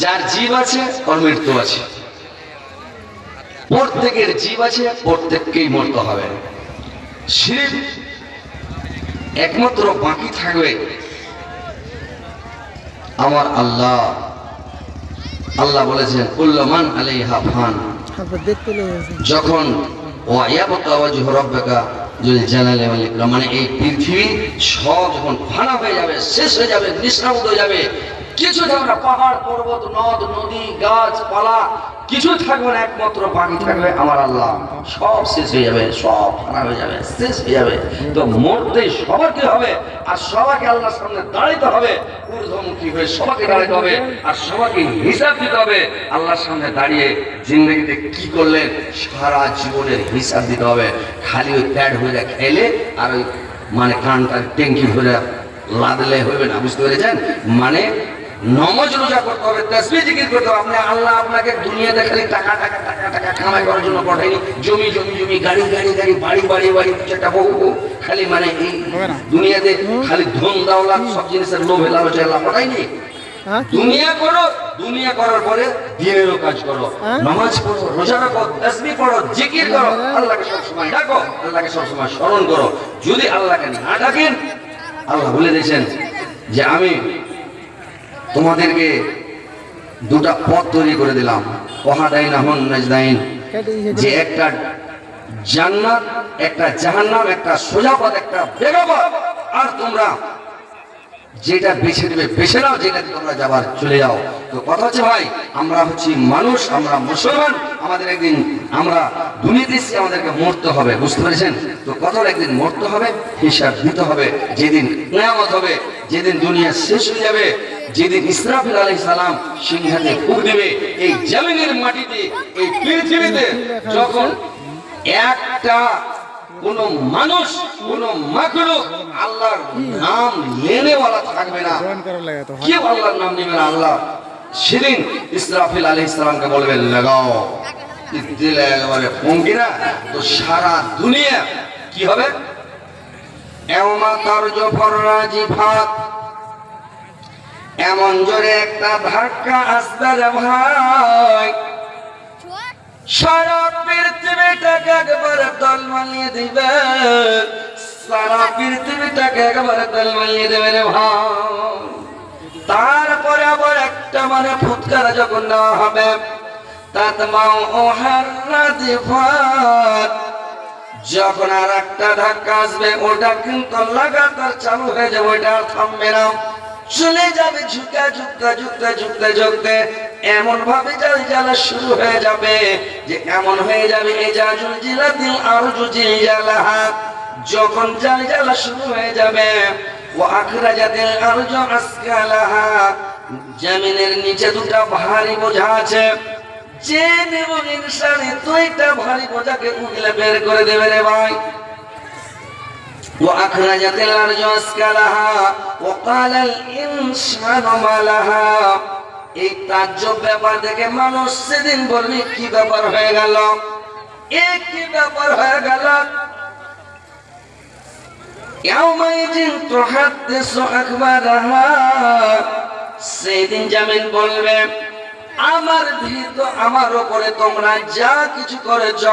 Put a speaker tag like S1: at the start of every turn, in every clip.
S1: যার জীব আছে ওর মৃত্যু আছে, প্রত্যেকের জীব আছে, প্রত্যেককেই মরতে হবে। শিরক একমাত্র বাকি থাকবে আমার আল্লাহ। আল্লাহ বলেছেন কুল্লু মান আলাইহা ফান, যখন ওয়ায়াবকা ওয়াজহু রাব্বিকা যুল জালালি ওয়াল ইকরাম, মানে এই পৃথিবী সব যখন ফানা হয়ে যাবে, শেষ হয়ে যাবে, নিষ্প্রান্ত হয়ে যাবে, কিছু থাকবে না, পাহাড় পর্বত নদ নদী গাছপালা কিছু থাকবে না, একমাত্র বাকি থাকবে আমার আল্লাহ। সব শেষ হয়ে যাবে, সব ফানা হয়ে যাবে, শেষ হয়ে যাবে। তো মরতে সবাইকে হবে, আর সবাইকে আল্লাহর সামনে দাঁড়াইতে হবে, ঊর্ধ্বমুখী হয়ে সবাইকে দাঁড়াইতে হবে, আর সবাইকে হিসাব দিতে হবে। আল্লাহর সামনে দাঁড়িয়ে জিন্দগিতে কি করলেন সারা জীবনের হিসাব দিতে হবে। খালি ওই প্যাড হয়ে খেলে আর ওই মানে কানটার ট্যাঙ্কি ভরে লাদলে হবে না, বুঝতে পেরেছেন? মানে নামাজ রোজা করতে হবে, তাসবিহ জিকির করতে হবে। আপনি আল্লাহ আপনাকে দুনিয়াতে খালি টাকা টাকা টাকা টাকা কামাই করার জন্য পাঠায়নি, জমি জমি জমি গাড়ি গাড়ি গাড়ি বাড়ি বাড়ি বাড়ি একটা বহু খালি মানে এই দুনিয়াতে খালি ধন দাওলাত সব জিনিসের লোভে লালচে আল্লাহ পাঠায়নি। দুনিয়া করো, দুনিয়া করার পরে দিনেরও কাজ করো, নামাজ পড়ো, রোজা রাখো, তাসবিহ পড়ো, জিকির করো, আল্লাহকে সবসময় ডাকো, আল্লাহকে সবসময় স্মরণ করো। যদি আল্লাহকে না ডাকেন, আল্লাহ বলে দিয়েছেন যে আমি তোমাদেরকে দুটা পথ তৈরি করে দিলাম, ওয়াহাদাইনাহুন নাজদাইন, যে একটা জান্নাত, একটা জাহান্নাম, একটা সোজা পথ, একটা বেগা পথ। আর তোমরা যেটা বেছে নেবে বেছে নাও, যেটা তোমরা যাবার চলে যাও। তো কথা হচ্ছে ভাই, আমরা হচ্ছি মানুষ, আমরা মুসলমান, আমাদের একদিন আমরা দুনিয়াতে এসে আমাদেরকে মরতে হবে, বুঝতে পেরেছেন? তো কত একদিন মরতে হবে, হিসাব দিতে হবে। যেদিন কিয়ামত হবে, যেদিন দুনিয়া শেষ হয়ে যাবে, যেদিন ইসরাফিল আলাইহিস সালাম সিংহাতে ফুঁক দেবে, এই জমিনের মাটিতে, এই পৃথিবীতে যখন একটা কোন মানুষ, কোন মাখলুক আল্লাহর নাম লেনেওয়ালা থাকবে না, কেউ আল্লাহর নাম নেবে না। আল্লাহ সেদিন ইসরাফিল আলাইহিস সালামকে বলবেন লাগাও, দিলে একেবারে পঙ্কি না, তো সারা দুনিয়া কি হবে? ইয়াউমা তারজুফুর রাজিফাত, এমন জোরে একটা ধাক্কা আসবে রে ভাই, সারা পৃথিবীটাকে একবারে তলমালিয়ে দিবে, সারা পৃথিবীটাকে একবারে তলমালিয়ে দেবে রে ভাই। তারপরে আবার একটা মানে ফুৎকার যখন দেওয়া হবে, তাতমাউহার রাজিফাত, যখন আর একটা ধাক্কা আসবে, ওটা কিন্তু লাগাতার চালু হয়ে যাবে, ওটা আর থামবে না, চলে যাবে ঝুঁকে ঝুঁকতে ঝুঁকতে ঝুঁকতে ঝুঁকতে, এমন ভাবে জালজালা শুরু হয়ে যাবে যে এমন হয়ে যাবে ইজাজুল জিলাতিল আরজু জিলজালাহা, যখন জালজালা শুরু হয়ে যাবে, ওয়া আখরাজাতিল আরজু আসকালাহা, জমিনের নিচে দুটো ভারী বোঝা আছে, যে নেব ইনসানি দুইটা ভারী বোঝাকে উগলে বের করে দেবে রে ভাই। وأخرجت الأرض أثقالها وقال الإنسان ما لها, এই তাজ্জব ব্যাপার দেখে মানুষ সেদিন বলবে কি ব্যাপার হয়ে গেল, কি ব্যাপার হয়ে গেল। ইয়াউমাইযিন তুহাদ্দিসু আখবারাহা, সেদিন জামিন বলবে আমার ভীত আমার উপরে তোমরা যা কিছু করেছ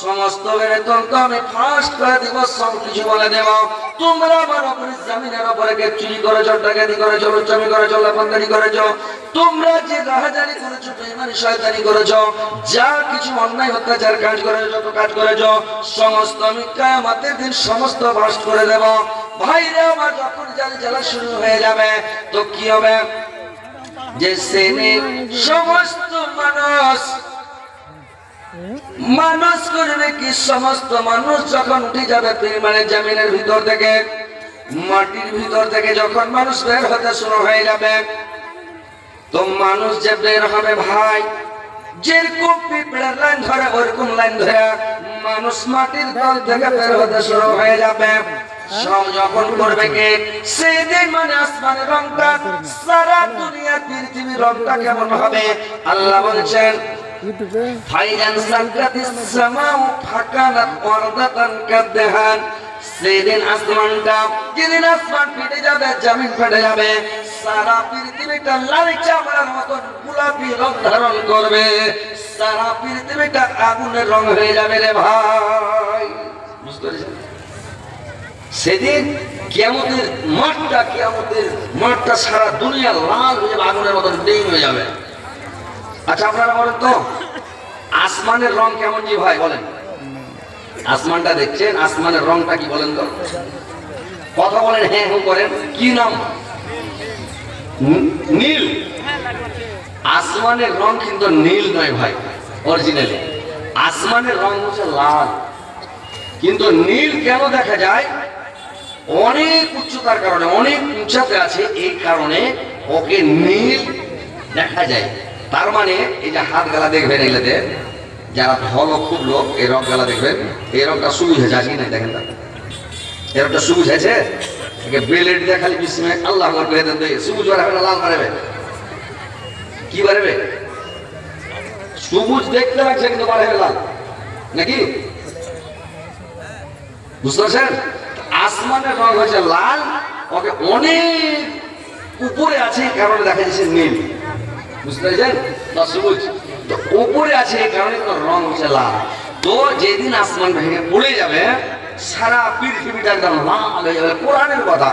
S1: সমস্ত বেতন তো আমি ফাঁস করে দিব, সব কিছু বলে দেব। তোমরা আমার উপরে জমিনের উপরে চুরি করেছ, ডাকাতি করেছ, লুচ্চামি করেছ, লাপান্দারি করেছ, তোমরা যে রাহাজানি করেছ, বেঈমানি শয়তানি করেছ, যা কিছু অন্যায় অত্যাচার কাজ করেছ, যত কাজ করেছ, সমস্ত আমি কিয়ামতের দিন সমস্ত ফাঁস করে দেব। ভাইরা আমার যখন জালজালা শুরু হয়ে যাবে, তো কি হবে? যে সেদিন সমস্ত মানুষ করবে কি, সমস্ত মানুষ যখন উঠে যাবে মানে জমিনের ভিতর থেকে, মাটির ভিতর থেকে যখন মানুষ বের হতে শুরু হয়ে যাবে, তো মানুষ যে বের হবে ভাই, যেরকম পিঁপড়ার লাইন ধরে ওরকম লাইন ধরে মানুষ মাটির তল থেকে বের হতে শুরু হয়ে যাবে। সব যখন করবে কে, সেদিন মানে আসমানের রংটা, সারা দুনিয়া পৃথিবীর রংটা কেমন হবে? আল্লাহ বলছেন ফাইজান সাকাতিস সামাউ ফাকানাত ওয়ারদাতান কাদহান, সেদিন আসমানটা, যেদিন আসমান ফেটে যাবে, জমিন ফেটে যাবে, সারা পৃথিবীটা লাল চামড়ার মতন গোলাপি রং ধারণ করবে, সারা পৃথিবীটা আগুনের রং হয়ে যাবে রে ভাই। বুঝতে পেরেছেন? সেদিন কিয়ামতের মাঠটা সারা দুনিয়া লাল হয়ে যাবে, আগুনের মতন ডিম হয়ে যাবে। আচ্ছা আপনারা বলেন তো আসমানের রং কেমন জি ভাই বলেন? আসমানটা দেখছেন, আসমানের রংটা কি বলেন তো? কথা বলেন, হ্যাঁ হ্যাঁ করেন। কি নাম? নীল। আসমানের রং কিন্তু নীল নয় ভাই, অরিজিনালি আসমানের রং হচ্ছে লাল। কিন্তু নীল কেন দেখা যায়? অনেক উচ্চতার কারণে, অনেক উচ্চতে আছে, এই কারণে ওকে নীল দেখা যায়। তার মানে এই যে হাত গালা দেখবেন, এগুলোতে যারা ভালো খুব লোক এই রং গালা দেখবেন, এই রংটা সবুজ হয়েছে আজকে নাই, দেখেন না এই রংটা সবুজ হয়েছে। বেলেট দিয়ে খালি বিস্মে আল্লাহ সবুজ বাড়াবে না লাল বাড়াবে? কি বাড়াবে? সবুজ দেখতে লাগছে কিন্তু বাড়াবে লাল নাকি? বুঝতে পারছেন? আসমানের রং হচ্ছে লাল, ওকে অনেক উপরে আছে এই কারণে দেখা যাচ্ছে নীল। বুঝতে পেরেছেন? না সবুজ তো উপরে আছে এই কারণে রং হচ্ছে লাল। তো যেদিন আসমান ভেঙে পড়ে যাবে সারা পৃথিবীটা একদম লাল হয়ে যাবে। কোরআনের কথা,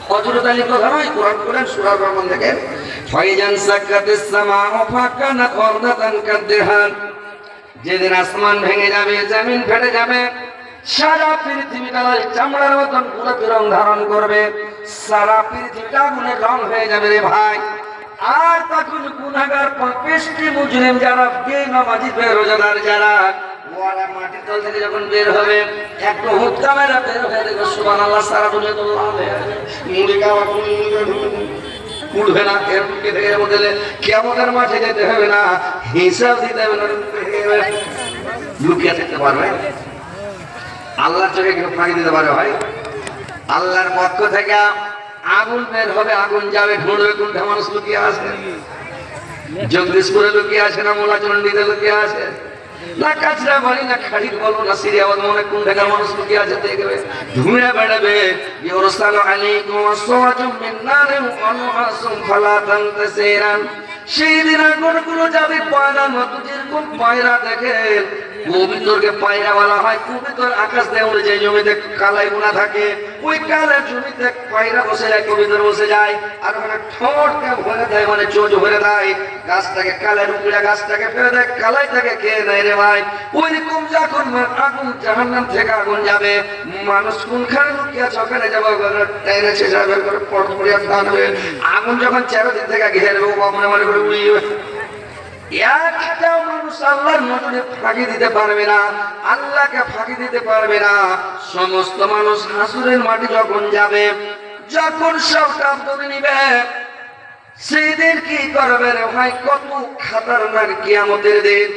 S1: হযরত আলীর কথা নয়, কোরআন করেন সূরা রহমান দেখেন, ফাইজান সাকাতিস সামাউ ফাকানাত ওয়ারদাতান কাদ্দিহান। যেদিন আসমান ভেঙে যাবে, জমিন ফেটে যাবে, সারা পৃথিবীটা লাল চামড়ার মতন গোলাপি রং ধারণ করবে, সারা পৃথিবীটা আগুনের রং হয়ে যাবে রে ভাই। আর তখন গুনাহগার পাপিষ্টি মুজরিম যারা, বেনামাজি বেরোজাদার যারা, ওরা মাটির তল থেকে যখন বের হবে একটু হুক্কা মেরা বের হয়ে দেখবে সুবহানাল্লাহ, সারা দুনিয়া তো লাল হয়ে যাবে, মুড়ি খাওয়া উঠবে না। এর মুখে থেকে বলে কিয়ামতের মাঠে যেতে হবে না, হিসাব দিতে হবে না, লুকিয়ে থাকতে পারবে। আল্লাহর চোখে কেউ ফাঁকি দিতে পারে ভাই? আল্লাহর পক্ষ থেকে আগুন বের হবে, আগুন যাবে, ঢুঁড়বে কোনটা মানুষ লুকিয়ে আছে? জগদীশপুরে লুকিয়ে আছে না মোলাচন্ডিতে লুকিয়ে আছে না কাছরা বাড়ি না খাড়ির বলো না সিরিয়াবাদ মনে কোন জায়গা মানুষ লুকিয়ে আছে দেখবে, ধুঁড়ে বেড়াবে। ইউরসালু আলাইকুম আসওয়াজুম মিন নারিন ওয়া নুহাসুম ফালা তানতাসিরান। সেই দিন আগুনগুলো যাবে পয়রার মতো, যেরকম পয়রা দেখেন কবিতরকে পায়রা বলা হয়। কবিতর আকাশ দিয়ে উড়ে যায়, জমিতে কালাই বোনা থাকে, ওই কালের জমিতে পায়রা বসে যায়, কবিতর বসে যায়। আর ওখানে ঠোঁটকে ভরে দেয়, মানে চোখ ভরে দেয়, গাছটাকে কালের উপরে গাছটাকে ফেলে দেয়, কালাইটাকে খেয়ে নেয় রে ভাই। ওই রকম যখন আগুন জাহান্নাম থেকে আগুন যাবে, মানুষ কোনখানে লুকিয়ে আছে ওখানে যাবো, টেনে ছেঁচা বের করে পট পড়িয়া টান হবে। আগুন যখন চারদিক থেকে ঘিরে দেবো, মনে মনে করে উড়িয়ে একটাও মানুষ আল্লাহর নজরে ফাঁকি দিতে পারবে না, আল্লাহকে ফাঁকি দিতে পারবে না। সমস্ত মানুষ হাসুরের মাটি যখন যাবে, যখন সব কাজ করে নিবে, সেদিন কি করবে রে ভাই? কত খাতারনাক কিয়ামতের দিন,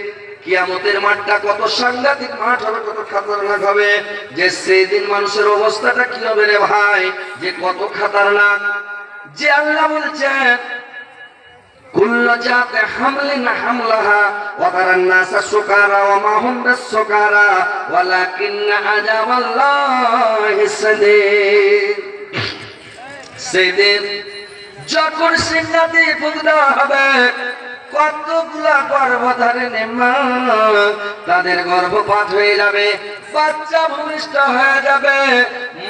S1: কিয়ামতের মাঠটা কত সাংঘাতিক মাঠ হবে, কত খাতারনাক হবে, যে সেদিন মানুষের অবস্থাটা কি হবে রে ভাই, যে কত খাতারনাক। যে আল্লাহ বলছেন কুল্লু জাতি হামলিন হামলাহা ওয়া তারান নাসা সুকারা ওয়া মা হুম বিসুকারা ওয়ালাকিন্না আযাবাল্লাহি শাদীদ। সেদিন যখন সিংহাতে ফুঁক দেওয়া হবে, কতগুলা গর্ভধারিণী মা তাদের গর্ভপাত হয়ে যাবে, বাচ্চা ভূমিষ্ঠ হয়ে যাবে।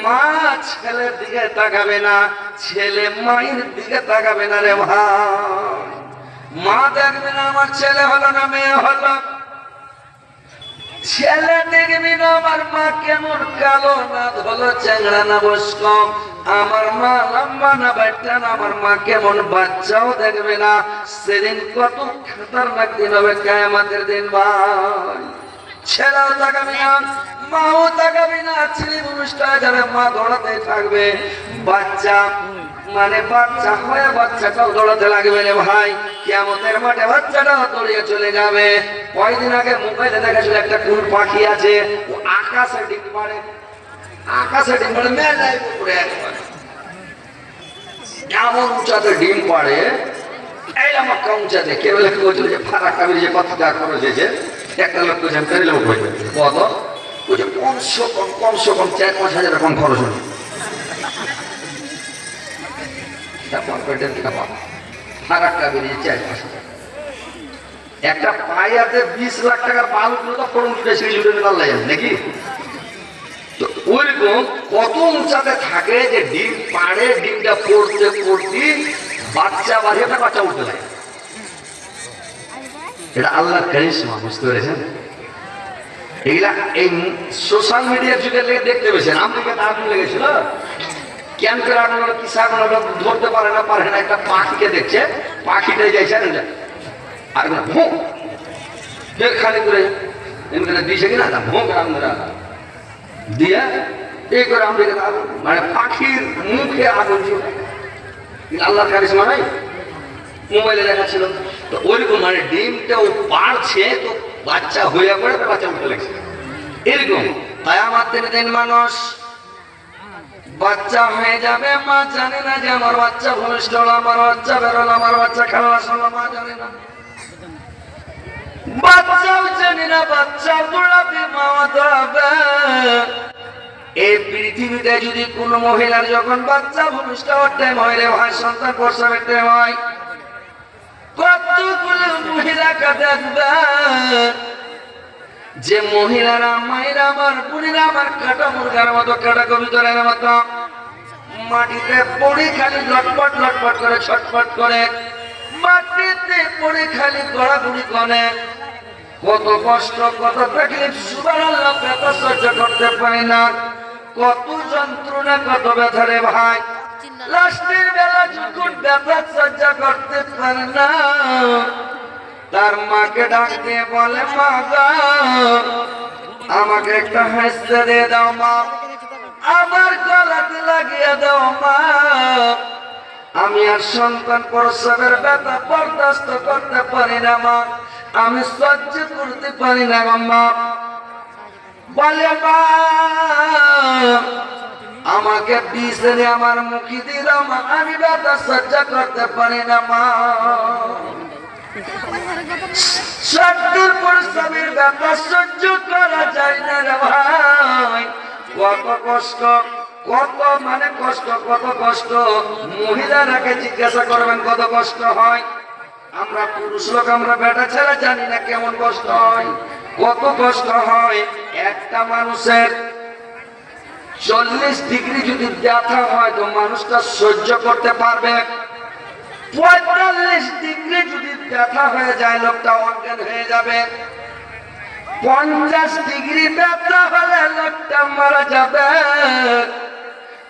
S1: মা ছেলের দিকে তাকাবে না, ছেলে মায়ের দিকে তাকাবে না রে ভাই। মা দেখবে না আমার ছেলে হলো না মেয়ে হলো, ছেলে দেখবি না আমার মা কেমন কালো না ধলো চ্যাংড়া না বস্ক, আমার মা লম্বা না বাচ্চা না, আমার মা কেমন বাচ্চাও দেখবে না। সেদিন কত খতরনাক দিন হবে কিয়ামতের দিন ভাই। ছেলেও তাকাবি না, মাও তাকাবি না, ছেলে ভূমিষ্ঠ হয়ে যাবে, মা দৌড়াতে থাকবে, বাচ্চা মানে বাচ্চা হয়ে বাচ্চাটাও দৌড়াতে লাগবে রে ভাই। কিয়ামতের মাঠে বাচ্চাটাও দৌড়িয়ে চলে যাবে। কয়েকদিন আগে মোবাইলে দেখাছিল একটা কোন পাখি আছে, ও আকাশে ডিম পাড়ে, আকাশে ডিম পাড়ে, মেলায় উপরে একবারে এমন উঁচাতে ডিম পাড়ে, এই আমার উঁচাতে কেউ লেখা বলছিল যে ফারাক কাবির যে কত টাকা খরচ হয়েছে, একটা লোক বলছেন পেরিলে কত, বলছে কমসে কম 4-5 হাজার কম খরচ হয়েছে। তারপর পেটের খাবার ফারাকটা বেরিয়ে 4-5 হাজার। একটা পায়াতে 20 লাখ টাকার বাল তো ফোড়ন ফুটে সেই জুটে আল্লাহ জানে নাকি। তো ওইরকম কত উঁচাতে থাকে যে ডিম পাড়ে, ডিমটা পড়তে পড়তে বাচ্চা বাড়িয়ে বাচ্চা উঠতে লাগে। এটা আল্লাহর কারিশমা, বুঝতে পেরেছেন? এইগুলা এই সোশ্যাল মিডিয়ার যুগে দেখতে পেয়েছেন। আমেরিকাতে আগুন লেগেছিল, ক্যাম্পের আগুন, কিসা আগুন ধরতে পারে না একটা পাখিকে দেখছে, পাখিটাই যাইছে আর ফের খালি করে দিছে কিনা ভোঁক আমরা দিয়ে এই করে আমেরিকাতে আগুন, মানে পাখির মুখে আগুন ছিল। আল্লাহর কারিশমা নাই, মোবাইলে দেখাচ্ছিল। তো ওইরকম মানে ডিমটাও পারছে, তো বাচ্চা হইয়া পড়ে বাচ্চা উঠতে লাগছে। এরকম কিয়ামতের দিন মানুষ বাচ্চা হয়ে যাবে, মা জানে না যে আমার বাচ্চা ভূমিষ্ঠ হলো, আমার বাচ্চা বেরোলো, আমার বাচ্চা খেলা আসলো, মা জানে না। বাচ্চাও জানে না, বাচ্চা দৌড়াবে, মা দৌড়াবে। এই পৃথিবীতে যদি কোন মহিলার যখন বাচ্চা ভূমিষ্ঠ হওয়ার টাইম হয় রে ভাই, সন্তান প্রসবের টাইম হয়, কতগুলো মহিলাকে দেখবে যে মহিলারা, মায়েরা আমার, বোনেরা আমার কাটা মুরগার মতো, কাটা কবিতরের মতো মাটিতে পড়ে খালি লটপট লটপট করে, ছটপট করে মাটিতে পড়ে খালি গড়াগড়ি করে। কত কষ্ট, কত তাকলিফ, সুবহানাল্লাহ, ব্যথা সহ্য করতে পারে না, কত যন্ত্রণা, কত ব্যথা রে ভাই। লাস্টের বেলা যখন ব্যথা সহ্য করতে পারে না, তার মাকে ডাক দিয়ে বলে, মা গো আমাকে একটা হাসতে দিয়ে দাও মা, আমার গলাতে লাগিয়ে দাও মা, আমি আর সন্তান প্রসবের ব্যথা বরদাস্ত করতে পারি না মা, আমি সহ্য করতে পারি না মা। বলে মা আমাকে বিষ এনে আমার মুখে দিয়ে দাও মা, আমি ব্যথা সহ্য করতে পারি না মা। সত্যের প্রসবের ব্যথা সহ্য করা যায় না রে ভাই। কত কষ্ট, কত মানে কষ্ট, কত কষ্ট। মহিলারাকে জিজ্ঞাসা করবেন কত কষ্ট হয়। আমরা পুরুষ লোক, আমরা বেটা ছেলে জানি না কেমন কষ্ট হয়, কত কষ্ট হয়। একটা মানুষের 40 ডিগ্রি যদি ব্যথা হয় তো মানুষটা সহ্য করতে পারবে। 45 ডিগ্রি যদি ব্যথা হয়ে যায় লোকটা অজ্ঞান হয়ে যাবে। 50 ডিগ্রি ব্যথা হলে লোকটা মারা যাবে।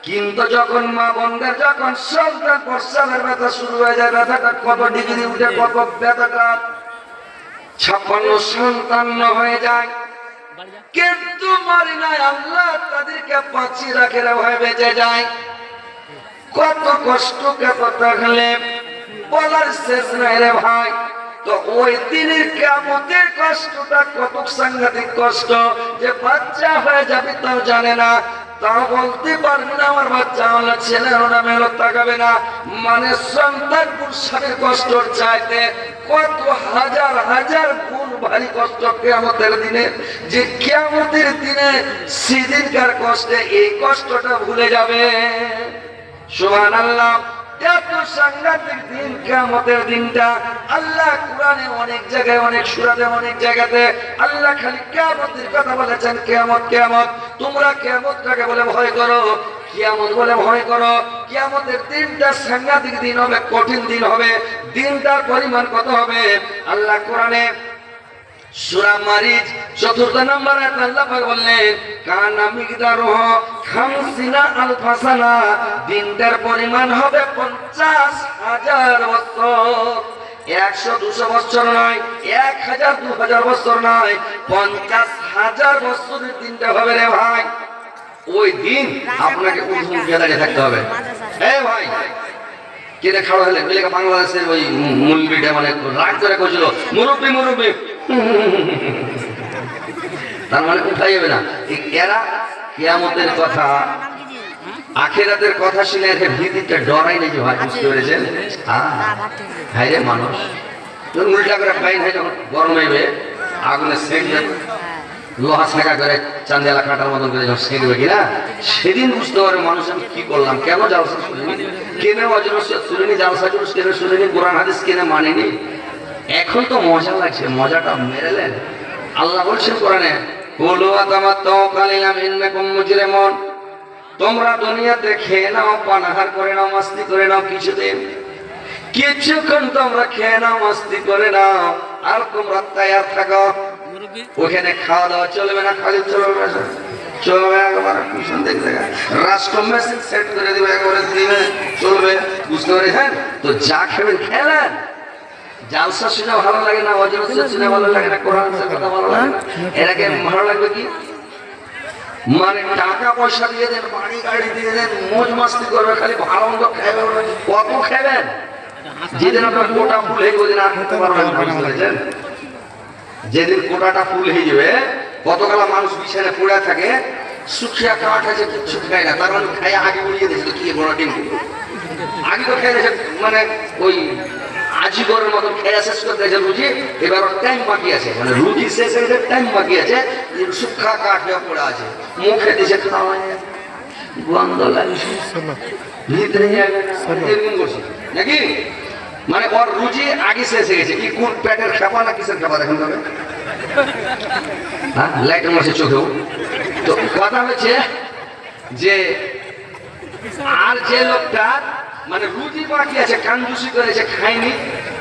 S1: কিন্তু যখন মা বোনদের যখন সন্তান প্রসবের ব্যথা শুরু হয়ে যায়, ব্যথাটা কত ডিগ্রি উঠে, কত ব্যথাটা 56 57 হয়ে যায়, কিন্তু মরে নাই, আল্লাহ তাদেরকে বাঁচিয়ে রাখে রে ভাই, বেঁচে যায়। কত কষ্ট, কত তাকলিফ বলার শেষ নাই রে ভাই। তো ওই দিনের কিয়ামতের কষ্টটা কত সাংঘাতিক কষ্ট, যে বাচ্চা হয়ে যাবে তাও জানে না, তাও বলতে পারবে না আমার বাচ্চা হলো, ছেলে হলো না মেয়ে, তাকাবে না। মানে সন্তান পুরুষের কষ্ট চাইতে কত হাজার হাজার গুণ ভারী কষ্ট কিয়ামতের দিনে। যে কিয়ামতের দিনে সেদিনকার কষ্টে এই কষ্টটা ভুলে যাবে। সুবহানাল্লাহ, এত সাংঘাতিক দিন কিয়ামতের দিনটা। আল্লাহ কোরআনে অনেক জায়গায়, অনেক সূরাতে, অনেক জায়গাতে আল্লাহ খালি কিয়ামতের কথা বলেছেন। কিয়ামত, কিয়ামত, তোমরা কিয়ামতটাকে বলে ভয় করো, কিয়ামত বলে ভয় করো। কিয়ামতের দিনটা সাংঘাতিক দিন হবে, কঠিন দিন হবে। দিনটার পরিমাণ কত হবে? আল্লাহ কোরআনে সূরা মারিজ ৪র্থ নম্বর আয়াতে আল্লাহ পাক বললেন, কানা মিকদারুহু 50 আলফা সানা, দিনটার পরিমাণ হবে 50,000 বছর। 100-200 বছর নয়, 1000-2000 বছর নয়, 50,000 বছরের দিনটা হবে রে ভাই। ওই দিন আপনাকে উঠুন দাঁড়িয়ে থাকতে হবে। এই ভাই কেটে খাওয়া হলে বাংলাদেশের ওই মুলবিটা মানে রাগ করে কইছিল, মুরব্বী মুরব্বী, তার মানে উঠাই যাবে না। এরা কিয়ামতের কথা, আখিরাতের কথা শুনে এর ভীতিটা ডরাই নাকি ভাই, বুঝতে পেরেছেন? ভাই রে মানুষ উল্টা করে খাই ভাই, যখন গরম হইবে আগুনে সেক যাবে, লোহা ছেঁকা করে চান্দিয়ালা কাটার মতন করে যখন ছেঁকবে কিনা, সেদিন বুঝতে পারে মানুষ আমি কি করলাম, কেন জালসা শুনিনি, কেনে অজর শুনিনি, জালসা জুলুস কেনে শুনিনি, কোরআন হাদিস কেনে মানিনি। এখন তো মজা লাগছে, মজাটা মেরেলেন। আল্লাহ বলছেন কোরআনে, তোমরা দুনিয়াতে খেয়ে নাও, পানাহার করে নাও, মাস্তি করে নাও, কিছুক্ষণ তোমরা খেয়ে নাও, মাস্তি করে নাও, আর তোমরা তৈয়ার থাকো। ওখানে খাওয়া দাওয়া চলবে না, খালি চলবে চলবে একেবারে পিছন দেখবে, রাষ্ট্র মেশিন সেট করে দিবে, একেবারে দিবে চলবে, বুঝতে পেরেছেন? তো যা খাবেন খেলেন। জালসা শুনে ভালো লাগে না, অজর শুনে ভালো লাগে না, কোরআন কথা ভালো লাগে না, এটাকে ভালো লাগবে কি? মানে টাকা পয়সা দিয়ে দেন, বাড়ি গাড়ি দিয়ে দেন, মজ মাস্তি করবে, খালি ভালো মন্দ খাবে, কত খাবেন? যেদিন আপনার কোটা ফুল হয়ে ওদিন আর খেতে পারবেন না, বুঝতে পেরেছেন? যেদিন কোটাটা ফুল হয়ে যাবে, কতগুলা মানুষ বিছানে পড়ে থাকে, শুকিয়া কাঠ আছে, কিচ্ছু খায় না, তার মানে খাই আগে উড়িয়ে দিয়েছিল, কি বড় ডিম আগে তো খেয়ে দিয়েছে, মানে ওই আজীবনের মতো খেয়ে শেষ করতে আছে রুজি, এবার টাইম বাকি আছে, মানে রুজি শেষ হয়ে গেছে, টাইম বাকি আছে, শুক্ষা কাঠ হয়ে পড়ে আছে, মুখে দিয়েছে খাওয়ায় গন্ধ লাগছে, ভিতরে এরকম করছে নাকি? মানে ওর রুজি আগে শেষ হয়ে গেছে, কি কোন পেটের খেপা না কিসের খেপা দেখেন তবে, হ্যাঁ লাইটের মাসে চোখেও। তো কথা হচ্ছে যে আর যে লোকটা মানে রুজি বাকি আছে, কাঞ্জুসি করেছে, খায়নি,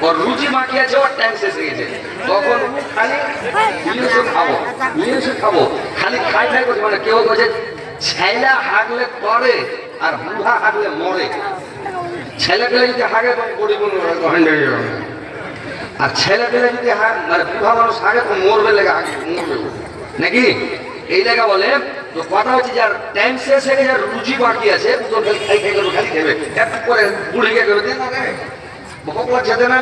S1: ওর রুজি বাকি আছে, ওর টাইম শেষ হয়ে গেছে, তখন খালি খাবো খালি খাই করছে। মানে কেউ বলছে ছেলে হাগলে করে আর বুড়া হাগলে মরে, ছেলে পেলে যদি হাগে বড়ি আর ছেলে পেলে যদি মানে বুড়া মানুষ হাগে তো মরবে লেগে আগে মরবে নাকি, এই লেগা বলে। তো কথা হচ্ছে যার টাইম শেষ হয়ে গেছে, রুচি বাকি আছে, খাই করবে, খালি খেবে, পরে বুড়ি গিয়ে করবে যেতে না,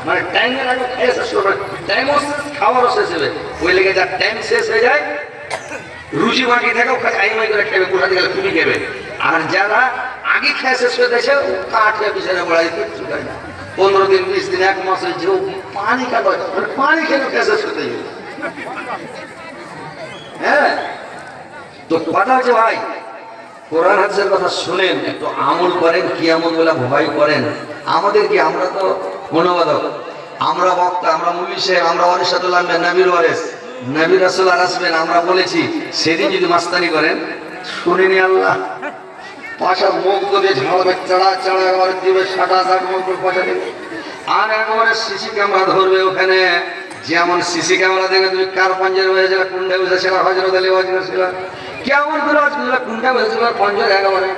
S1: মানে টাইমের আগে খেয়ে শেষ করবে, টাইমও শেষ, খাওয়ারও শেষ হবে, ওই লেগে যার টাইম শেষ হয়ে যায়, রুচি বাকি থাকে, ওখানে আইমাই করে খেবে, কোথা থেকে তুমি খেবে। আর যারা আগে খেয়ে শেষ করে দিয়েছে, কাঠে পিছনে বড়াই কিচ্ছু খায় না, 15 দিন 20 দিন 1 মাস হয়েছে, পানি খাবে, মানে পানি খেলে খেয়ে শেষ করতে যাবে। হ্যাঁ, তো কথা হচ্ছে ভাই, কোরআন হাদিসের কথা শুনেন, একটু আমল করেন, কিয়ামত বলে ভয় করেন। আমাদের কি, আমরা তো অনুবাদক, আমরা বক্তা, আমরা মুল্লি সাহেব, আমরা ওয়ারিসাতুল আম্বিয়া, নবীর ওয়ারিস, নবী রাসূল আর আসবেন, আমরা বলেছি। সেদিন যদি মাস্তানি করেন, শুনিনি আল্লাহ পাশা মুখ দিয়ে ঝাড়বে, চড়া চড়া একবারে দিবে, সাটা সাট মুখ পয়সা দিবে, আর একবারে সিসি ক্যামেরা ধরবে ওখানে, যেমন সিসি ক্যামেরা দেখে তুমি কার পঞ্জের হয়েছিল, কুন্ডে বসেছিল, হজরত আলী ছিল, কেমন করে কুন্ডে বসেছিল, পঞ্জের একেবারে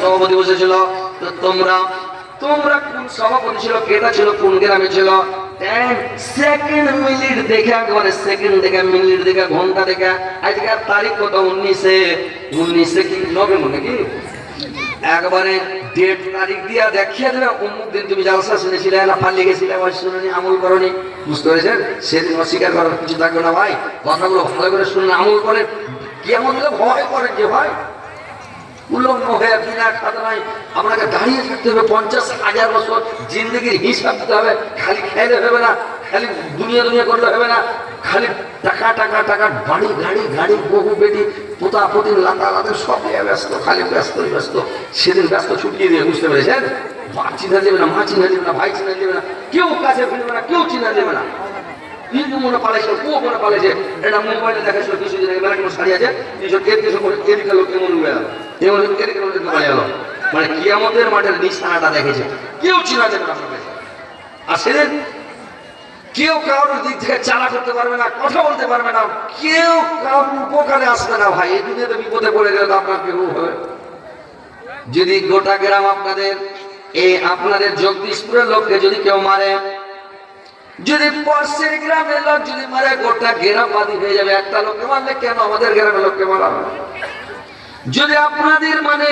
S1: সভাপতি বসেছিল। তো তোমরা কোন সভাপতি ছিল, কেটা ছিল, কোন গ্রামে ছিল, সেকেন্ড মিনিট দেখে, একবারে সেকেন্ড দেখে, মিনিট দেখে, ঘন্টা দেখে, আজকের তারিখ কত, 19 কি নভেম্বর নাকি, একবারে ডেট তারিখ দিয়া দেখিয়ে দেবে, অমুক দিন তুমি জালসা শুনেছিলে না, পালিয়ে গেছিলে, শুনুনি, আমল করনি, বুঝতে পেরেছেন? সেদিন অস্বীকার করার কিছু থাকবে না ভাই, কথাগুলো ভালো করে শুনুন, আমল করেন, কেমন ভয় করেন যে ভাই উল্লঙ্ঘ হয়ে বিনা খাতনায় আপনাকে দাঁড়িয়ে থাকতে হবে 50,000 বছর, জিন্দগির হিসাব দিতে হবে, খালি খেলে হবে না, খালি দুনিয়া করলে হবে না, খালি টাকা টাকা টাকা, বাড়ি গাড়ি গাড়ি, বহু বেটি, পোতা পতি, লাতা লাতে, সব ব্যস্ত, খালি ব্যস্ত। সেদিন ব্যস্ত ছুটিয়ে দিয়ে, বুঝতে পেরেছেন? বাপ চিনা দেবে না, মা চিনা দেবে না, ভাই চিনা দেবে না, কেউ কাছে ফিরবে না, কেউ চিনা দেবে না। মনে পালাইছে, ও মনে পালাইছে, এটা মোবাইলে দেখাছিল কিছুদিন আগে, মেলা কোনো শাড়ি আছে, এদিকে লোক এমন উড়ে গেল, মানে কিয়ামতের মাঠের নিশানাটা দেখেছে, কেউ চিনা যাবে না। আর সেদিন কেউ কারোর দিক থেকে চালা করতে পারবে না, কথা বলতে পারবে না, কেউ কারোর উপকারে আসবে না ভাই। এই দুনিয়াতে বিপদে পড়ে গেলে তো আপনার কেউ হবে। যদি গোটা গ্রাম আপনাদের জগদীশপুরের লোককে যদি কেউ মারে, যদি পাশের গ্রামের লোক যদি মারে, গোটা গ্রাম বাদী হয়ে যাবে। একটা লোককে মারলে কেন আমাদের গ্রামের লোককে মারা হবে? যদি আপনাদের মানে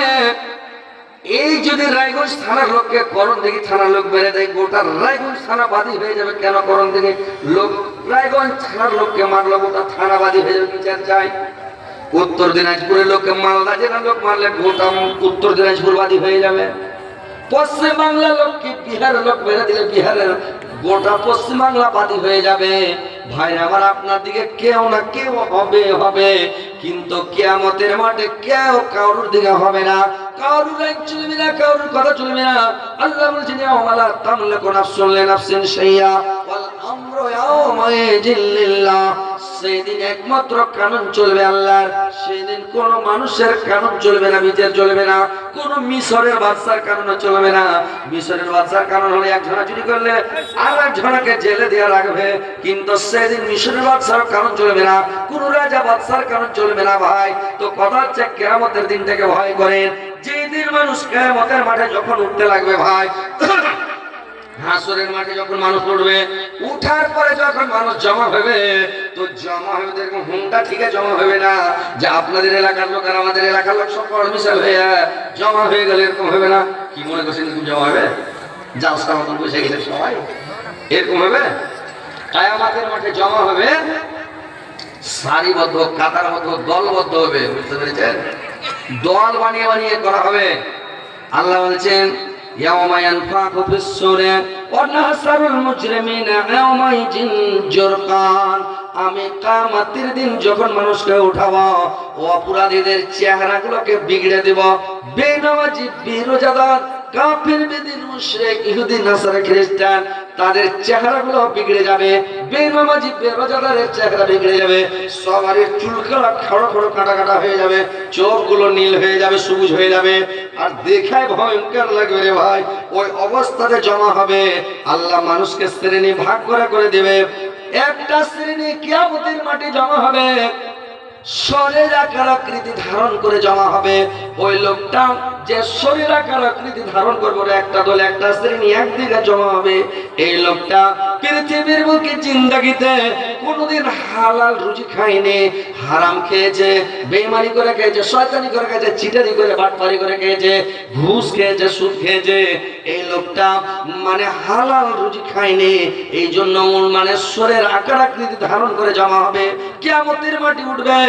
S1: এই যদি রায়গঞ্জ থানার লোককে করণ দেখি থানার লোক মেরে দেয়, গোটা রায়গঞ্জ থানা বাদী হয়ে যাবে। কেন করণ দেখি লোক রায়গঞ্জ থানার লোককে মারলো, গোটা থানা বাদী হয়ে যাবে। বিচার চাই। উত্তর দিনাজপুরের লোককে মালদা জেলার লোক মারলে গোটা উত্তর দিনাজপুর বাদী হয়ে যাবে। পশ্চিম বাংলার লোককে বিহারের লোক মেরে দিলে বিহারের গোটা পশ্চিম বাংলা বাদী হয়ে যাবে। ভাই আমার আপনার দিকে কেউ না কেউ হবে, কিন্তু কিয়ামতের মাঠে কেউ কারোর দিকে হবে না, কারোর লাইন চলবে না, কারোর কথা চলবে না। আল্লাহ বলছেন ওয়ালা তামলিকু নাফসুন লিনাফসিন শাইআ ওয়াল আমরু ইয়াওমাইযিন লিল্লাহ। সেদিন একমাত্র কানুন চলবে আল্লাহর, সেদিন কোন মানুষের কানুন চলবে না, বিচার চলবে না, কোন মিশরের বাদশার কানুন চলবে না। মিশরের বাদশার কানুন হলে একজনা চুরি করলে আর একজনকে জেলে দেওয়া রাখবে, কিন্তু সেদিন মিশরের বাদশার কানুন চলবে না, কোন রাজা বাদশার কানুন চলবে না। ভাই তো কথা হচ্ছে কিয়ামতের দিনটাকে ভয় করেন, যেই দিন মানুষ কিয়ামতের মাঠে যখন উঠতে লাগবে ভাই, হাসরের মাঠে যখন মানুষ উঠবে, উঠার পরে যখন মানুষ জমা হবে, তো জমা হবে এরকম হুন্ডা ঠিকই জমা হবে না যে আপনাদের এলাকার লোক আর আমাদের এলাকার লোক সব মিশাল হয়ে জমা হয়ে গেলে এরকম হবে না। কি মনে করছেন এরকম জমা হবে? জালসা মতন বসে গেলে সবাই এরকম হবে? কিয়ামতের মাঠে জমা হবে সারিবদ্ধ, কাতার মতো দলবদ্ধ হবে, বুঝতে পেরেছেন? দল বানিয়ে বানিয়ে করা হবে। আল্লাহ বলছেন ইয়াওমা ইয়ানফাখু ফিস-সূরি ওয়া নাহসারুল মুজরিমিনা ইয়াওমাইযিন জুরকান। আমি কিয়ামতের দিন যখন মানুষকে উঠাবো, অপরাধীদের চেহারাগুলোকে বিগড়ে দেব, বেনামাজি বেরোজাদার কাফির বেদিন মুশরিক ইহুদি নাসারা খ্রিস্টান তাদের চেহারাগুলো বিগড়ে যাবে, বেনামাজি বেরোজাদারের চেহারা বিগড়ে যাবে, সবারই চুলগুলো খড় খড় কাটা কাটা হয়ে যাবে, চোখগুলো নীল হয়ে যাবে, সবুজ হয়ে যাবে, আর দেখায় ভয়ঙ্কর লাগবে রে ভাই। ওই অবস্থাতে জমা হবে। আল্লাহ মানুষকে শ্রেণী ভাগ করে দেবে। একটা শ্রেণী কিয়ামতের মাঠে জমা হবে, শরীরাকার আকৃতি ধারণ করে জমা হবে। ওই লোকটা যে শরীরাকার আকৃতি ধারণ করবে, একটা দল একটা শ্রেণী একদিকে জমা হবে। এই লোকটা পৃথিবীর বুকে জিন্দেগিতে কোনোদিন হালাল রুজি খায়নি, হারাম খেয়েছে, বেঈমানি করে খেয়েছে, শয়তানি করে খেয়েছে, চিটারি করে বাটপারি করে খেয়েছে, ঘুষ খেয়েছে, সুদ খেয়েছে। এই লোকটা মানে হালাল রুজি খায়নি, এই জন্য মানে শরীরের আকার আকৃতি ধারণ করে জমা হবে। কিয়ামতের মাটি উঠবে,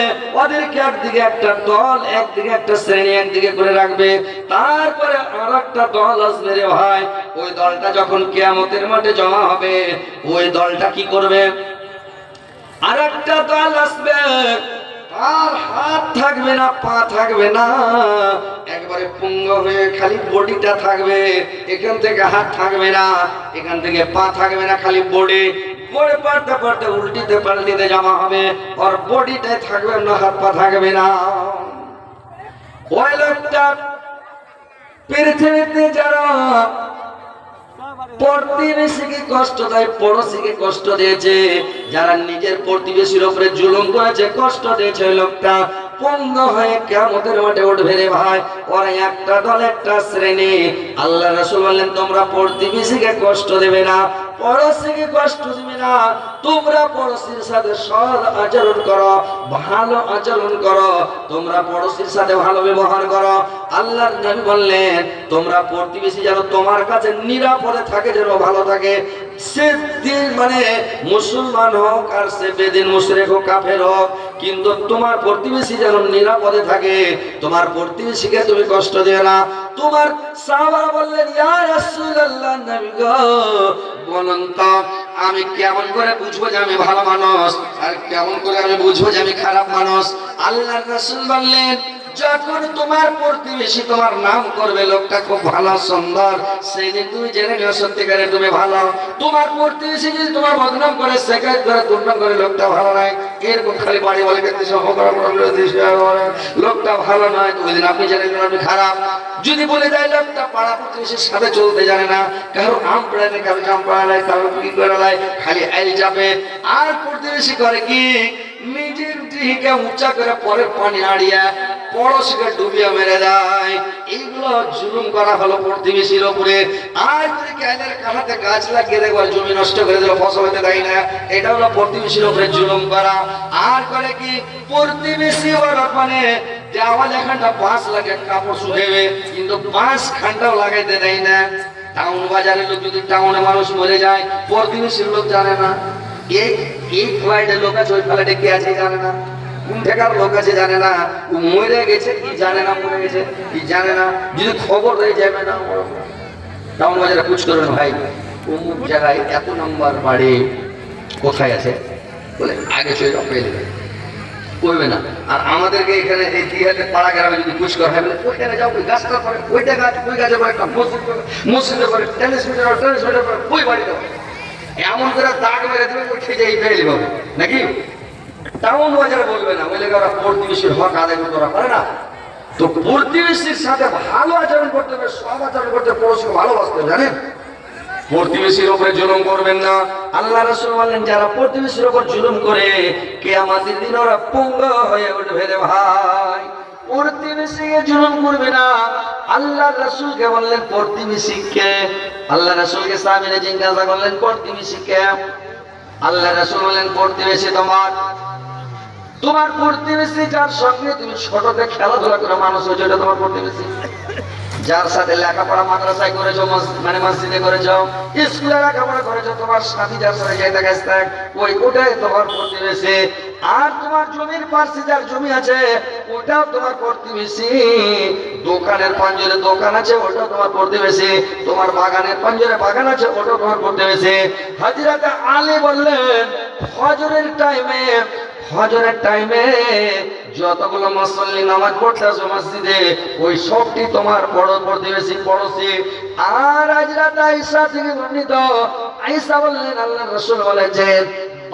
S1: ওদেরকে একদিকে একটা দল, একদিকে একটা শ্রেণী একদিকে করে রাখবে, তারপরে আর একটা দল আসবে রে ভাই। ওই দলটা যখন কিয়ামতের মাঠে জমা হবে, ওই দলটা কি করবে? আর একটা দল আসবে, আর হাত থাকবে না, পা থাকবে না, একবারে পুঙ্গ হয়ে খালি বডিটা থাকবে, এখান থেকে হাত থাকবে না, এখান থেকে পা থাকবে না, খালি বডি। পরে পাল্টে পাল্টে উল্টিতে পাল্টিতে জমা হবে, ওর বডিটাই থাকবে না, হাত পা থাকবে না। ওই লোকটা পৃথিবীতে যারা প্রতিবেশীকে কষ্ট দেয়, পড়োশীকে কষ্ট দিয়েছে, যারা নিজের প্রতিবেশীর উপরে জুলুম করেছে, কষ্ট দিয়েছে, ওই লোকটা পঙ্গ হয়ে কিয়ামতের মাঠে উঠবে রে ভাই। ওরা একটা দল, একটা শ্রেণী। আল্লাহ রাসূল বললেন তোমরা প্রতিবেশীকে কষ্ট দেবে না, পড়োশীকে কষ্ট দিবে না, তোমরা পড়োশীর সাথে সৎ আচরণ করো, ভালো আচরণ করো, তোমরা পড়োশীর সাথে ভালো ব্যবহার করো। আল্লাহর নবী বললেন তোমরা প্রতিবেশী যেন তোমার কাছে নিরাপদে থাকে, যেন ভালো থাকে। সে দিন মানে মুসলমান হোক আর সে বেদিন মুশরিক হোক কাফের হোক, কিন্তু তোমার প্রতিবেশী যেন নিরাপদে থাকে, তোমার প্রতিবেশীকে তুমি কষ্ট দিও না। তোমার সাহাবারা বললেন ইয়া রাসূলুল্লাহ, নবী গো বলুন তো আমি কেমন করে বুঝবো যে আমি ভালো মানুষ, আর কেমন করে আমি বুঝবো যে আমি খারাপ মানুষ? আল্লাহর রাসূল বললেন যখন তোমার প্রতিবেশী তোমার নাম করবে লোকটা খুব ভালো সুন্দর, সেই দিন তুমি জেনে নিও সত্যিকারে তুমি ভালো। তোমার প্রতিবেশী যদি তোমার বদনাম করে, শেখায়ত করে, দুর্নাম করে, লোকটা ভালো নয়, এরকম খালি বাড়ি বলে লোকটা ভালো নয়, ওই দিন আপনি জেনে নিন আপনি খারাপ। যদি বলে যায় লোকটা পাড়া প্রতিবেশীর সাথে চলতে জানে না, কারো আম পড়ায় নেই, কারো জাম পড়ায় নেই, কারো কি করে নেয়, খালি আইল যাবে। আর প্রতিবেশী করে কি নিজের দিকে উঁচা করে পরের পানি আড়িয়া পড়োশীকে ডুবিয়ে মেরে দেয়। এইগুলো জুলুম করা হলো প্রতিবেশীর উপরে। আর যদি ক্যালের কাঁটাতে গাছ লাগিয়ে দেখবো জমি নষ্ট করে দিল, ফসল হতে দেয় না, এটা হলো প্রতিবেশীর উপরে জুলুম করা। আর করে কি প্রতিবেশী মানে দেওয়াল এখানটা বাঁশ লাগে কাপড় শুকাবে, কিন্তু বাঁশ খানটাও লাগাইতে দেয় না। টাউন বাজারের লোক যদি টাউনে মানুষ মরে যায়, প্রতিবেশীর লোক জানে না। এই ফ্লাইটের লোক আছে, ওই ফ্লাইটে কে আছে জানে না, কোন ঠেকার লোক আছে জানে না, ও মরে গেছে কি জানে না, মরে গেছে কি জানে না, যদি খবর হয়ে যাবে না। টাউন বাজারে পুছ করবেন ভাই অমুক জায়গায় এত নাম্বার বাড়ি কোথায় আছে, বলে আগে চলে যাও পেয়ে দেবে, কইবে না। আর আমাদেরকে এখানে এই দিহাতে পাড়া গ্রামে যদি কুচ করা হয় বলে ওইখানে যাও, ওই গাছটার পরে ওইটা গাছ, ওই গাছের পরে একটা মসজিদ করে, মসজিদের পরে টেনিস মিটার পরে ওই বাড়ি দেবো, এমন করে দাগ মেরে দেবে ওই খেয়ে এই পেয়ে পাবে নাকি। টাউন বাজারে বলবে না, ওই লেগে ওরা প্রতিবেশীর হক আদায় করতে ওরা পারে না। তো প্রতিবেশীর সাথে ভালো আচরণ করতে হবে, সব আচরণ করতে পড়োশকে ভালোবাসতে হবে, জানেন। প্রতিবেশীর উপরে জুলুম করবেন না। আল্লাহ রাসূল বললেন যারা প্রতিবেশীর উপর জুলুম করে কিয়ামতের দিন ওরা পঙ্গু হয়ে উঠবে রে ভাই। প্রতিবেশীকে জুলুম করবে না। আল্লাহ রাসূলকে বললেন প্রতিবেশীকে, আল্লাহ রাসূলকে সাহাবীরা জিজ্ঞাসা করলেন প্রতিবেশীকে, আল্লাহ রাসূল বললেন প্রতিবেশী তোমার প্রতিবেশী যার সঙ্গে তুমি ছোটতে খেলাধুলা করে মানুষ হয়েছে ওটা তোমার প্রতিবেশী। যার সাথে লেখাপড়া মাদ্রাসায় করেছো, মানে মসজিদে করেছো, স্কুলে লেখাপড়া করেছো, তোমার সাথী যার সাথে যাইতে গেছে ওটাই তোমার প্রতিবেশী। আর তোমার জমির পাশে যার জমি আছে ওটাও তোমার প্রতিবেশী। দোকানের পাঞ্জরে দোকান আছে ওটাও তোমার প্রতিবেশী। তোমার বাগানের পাঞ্জরে বাগান আছে ওটাও তোমার প্রতিবেশী। হযরত আলী বললেন ফজরের টাইমে যতগুলো মুসল্লি নামাজ পড়তে আসে মসজিদে ওই সবটি তোমার বড় প্রতিবেশী পড়োশী। আর হযরত আয়েশা থেকে বর্ণিত, আয়েশা বললেন আল্লাহর রাসূল বলেছেন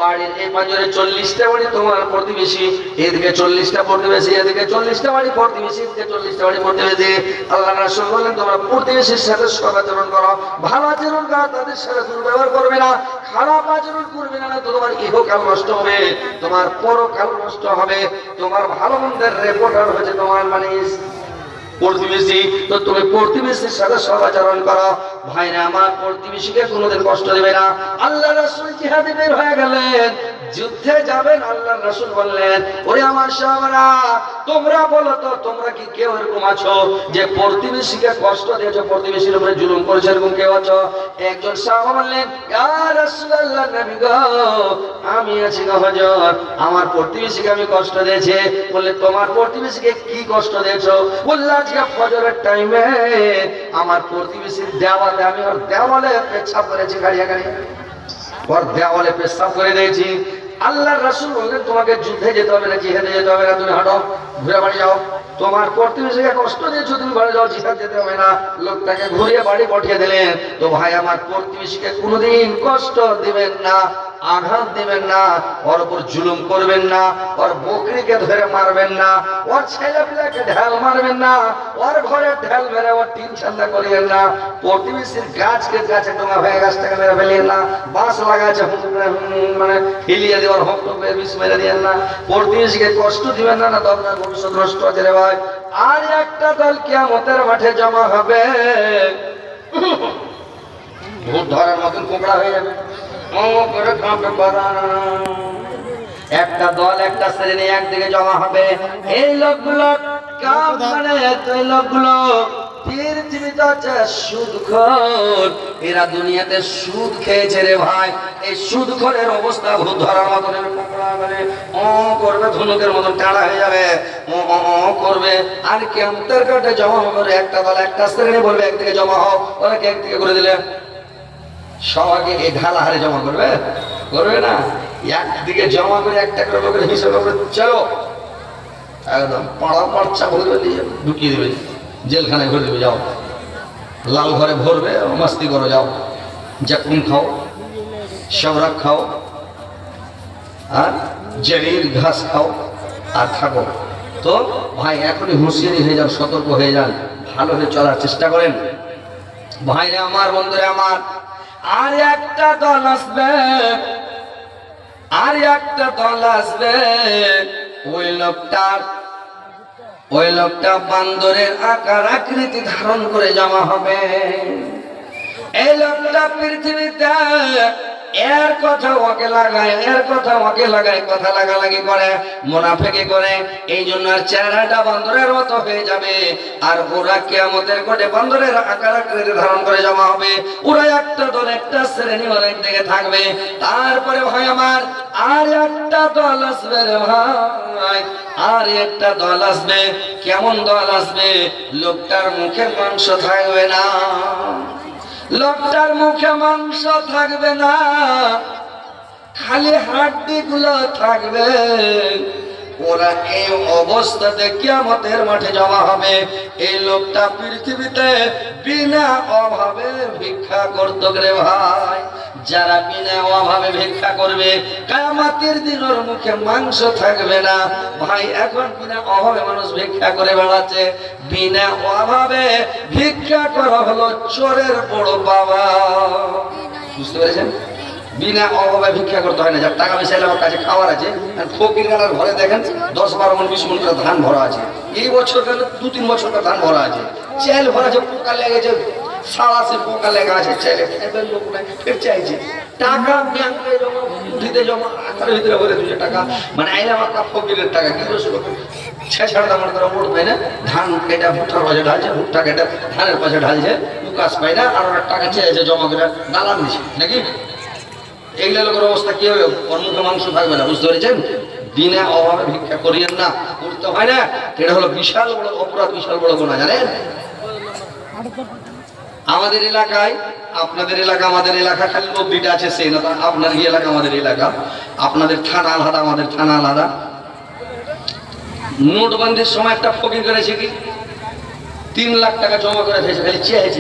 S1: বাড়ির এই পাঁজরে 40টা বাড়ি তোমার প্রতিবেশী, এদিকে 40টা প্রতিবেশী, এদিকে 40টা বাড়ি প্রতিবেশী, এদিকে 40টা বাড়ি প্রতিবেশী। আল্লাহর রাসূল বলেন তোমরা প্রতিবেশীর সাথে সদাচরণ করো, ভালো আচরণ করো, তাদের সাথে দুর্ব্যবহার করবে না, খারাপ আচরণ করবে না, তো তোমার ইহকাল নষ্ট হবে, তোমার পরকাল নষ্ট হবে। তোমার ভালো মন্দের রেপোর্টার হচ্ছে তোমার মানে প্রতিবেশী। তো তুমি প্রতিবেশীর সাথে সদাচরণ করো। ভাইরা আমার, প্রতিবেশীকে কোনোদিন কষ্ট দেবে না। আল্লাহ রাসূল জিহাদে বের হয়ে গেলেন, যুদ্ধে যাবেন। আল্লাহ রাসূল বললেন ওরে আমার সাহাবারা তোমরা বলো তো তোমরা কি কেউ এরকম আছো যে প্রতিবেশীকে কষ্ট দিয়েছো, প্রতিবেশীর উপরে জুলুম করেছো, এরকম কেউ আছো? একজন সাহাবা বললেন ইয়া রাসূলুল্লাহ, নবী গো আমি আছি গো হুজুর, আমার প্রতিবেশীকে আমি কষ্ট দিয়েছি। বললে তোমার প্রতিবেশীকে কি কষ্ট দিয়েছো? বললাম আজকে ফজরের টাইমে আমার প্রতিবেশীর দেওয়ালে আমি ওর দেওয়ালে পেছাব করেছি, গাড়িয়া ওর দেওয়ালে পেশাব করে দিয়েছি। আল্লাহর রাসূল বললেন তোমাকে যুদ্ধে যেতে হবে না, জিহাদে যেতে হবে না, তুমি হাঁটো ঘুরে বাড়ি যাও। তোমার প্রতিবেশীকে কষ্ট দিয়েছো, তুমি বাড়ি যাও, জিহাদ যেতে হবে না। লোকটাকে ঘুরিয়ে বাড়ি পাঠিয়ে দিলেন। তো ভাই আমার, প্রতিবেশীকে কোনোদিন কষ্ট দিবেন না, আঘাত দিবেন না, ওর উপর জুলুম করবেন না, ওর বকরিকে ধরে মারবেন না, ওর ছেলে পিলাকে ঢাল মারবেন না, ওর ঘরে ঢাল মেরে ওর টিন ছান্দা করিয়েন না, প্রতিবেশীর গাছকে গাছে ডোঙা হয়ে গাছটাকে মেরে ফেলিয়েন না, বাঁশ লাগাচ্ছে মানে হিলিয়ে দেওয়ার হোক বিষ মেরে দিয়েন না, প্রতিবেশীকে কষ্ট দিবেন না, না তো আপনার ভবিষ্যৎ নষ্ট হচ্ছে রে ভাই। আর একটা দল কিয়ামতের মাঠে জমা হবে, ভূত ধরার মতন কোঁকড়া হয়ে যাবে, একটা দল একটা শ্রেণী একদিকে জমা হবে। এই লোকগুলো লোকগুলো পৃথিবীতে হচ্ছে সুদখোর, এরা দুনিয়াতে সুদ খেয়েছে রে ভাই। এই সুদখোরের অবস্থা ভূত ধরার মতন করবে, ধনুকের মতন টানা হয়ে যাবে, করবে। আর কিয়ামতের কাটে জমা হবে একটা দল একটা শ্রেণী বলবে একদিকে জমা হোক, ওরাকে একদিকে করে দিলে সবাইকে এই ঢালা হারে জমা করবে, করবে না। একদিকে জমা করে একটা করে লোকের হিসেবে করে চলো একদম পাড়া পাড়চা ভরবে দিয়ে ঢুকিয়ে দেবে, জেলখানায় ভরে দেবে, যাও লাল ঘরে ভরবে, মাস্তি করো, যাও জাকুম খাও, সবরাক খাও, আর জেরির ঘাস খাও আর থাকো। তো ভাই এখনই হুঁশিয়ারি হয়ে যান, সতর্ক হয়ে যান, ভালোভাবে চলার চেষ্টা করেন। ভাইরে আমার, বন্ধুরে আমার, আর একটা দল আসবে, আর একটা দল আসবে, ওই লোকটা বান্দরের আকার আকৃতি ধারণ করে জমা হবে। এই লোকটা পৃথিবীতে এর কথা ওকে লাগায়, এর কথা ওকে লাগায়, কথা লাগালাগি করে, মুনাফিকি করে, এই জন্য আর চেহারাটা বান্দরের মতো হয়ে যাবে। আর ওরা কিয়ামতের কোটে বান্দরের আকার আকৃতি ধারণ করে জমা হবে। ওরা একটা দল একটা শ্রেণী ওরা একদিকে থাকবে। তারপরে ভাই আমার, আর একটা দল আসবে রে ভাই, আর একটা দল আসবে। কেমন দল আসবে? লোকটার মুখে মাংস থাকবে না, লোকটার মুখে মাংস থাকবে না, খালি হাড্ডি গুলো থাকবে। ওরা এই অবস্থাতে কিয়ামতের মাঠে জমা হবে। এই লোকটা পৃথিবীতে বিনা অভাবে ভিক্ষা করতো রে ভাই। যারা বিনা অভাবে ভিক্ষা করবে কিয়ামতের দিন ওর মুখে মাংস থাকবে না ভাই। এখন বিনা অভাবে মানুষ ভিক্ষা করে বেড়াচ্ছে। বিনা অভাবে ভিক্ষা করা হলো চোরের বড় বাবা। বুঝতে পেরেছেন? বিনা অভাবে ভিক্ষা করতে হয় না। যার টাকা পয়সা আমার কাছে খাওয়ার আছে, ফকির গালার ঘরে দেখেন 10-12 মণ 20 মণ করে ধান ভরা আছে। এই বছর কেন 2-3 বছর করে ধান ভরা আছে, চাল ভরা আছে, পোকা লেগেছে, সারাসে পোকা লেগে আছে চাইলে খাইবার লোক নাই, ফের চাইছে টাকা ব্যাংকে জমা, উঠিতে জমা, আকারের ভিতরে ভরে দিয়েছে টাকা। মানে আইলে আমার ফকিরের টাকা কি করছিল ছেঁচড়া আমার তারা ওট পায় না, ধান কেটে ভুট্টার পাশে ঢালছে, ভুট্টা কেটে ধানের পাশে ঢালছে, উকাশ পায় না, আর ওরা টাকা চেয়েছে জমা করে দালান দিছে নাকি। এইগুলা লোকের অবস্থা কি হবে? ওর মুখে মাংস থাকবে না। বুঝতে পেরেছেন? বিনা অভাবে ভিক্ষা করিয়েন না, করতে হয় না। এটা হলো বিশাল বড় অপরাধ, বিশাল বড় গুনাহ, জানেন? আমাদের এলাকায়, আপনাদের এলাকা আমাদের এলাকা খালি 90টা আছে সেই না, আপনার এলাকা আমাদের এলাকা, আপনাদের থানা আলাদা আমাদের থানা আলাদা। নোটবন্দির সময় একটা ফকির করেছে কি 3 লাখ টাকা জমা করে দিয়েছে, খালি চেয়েছে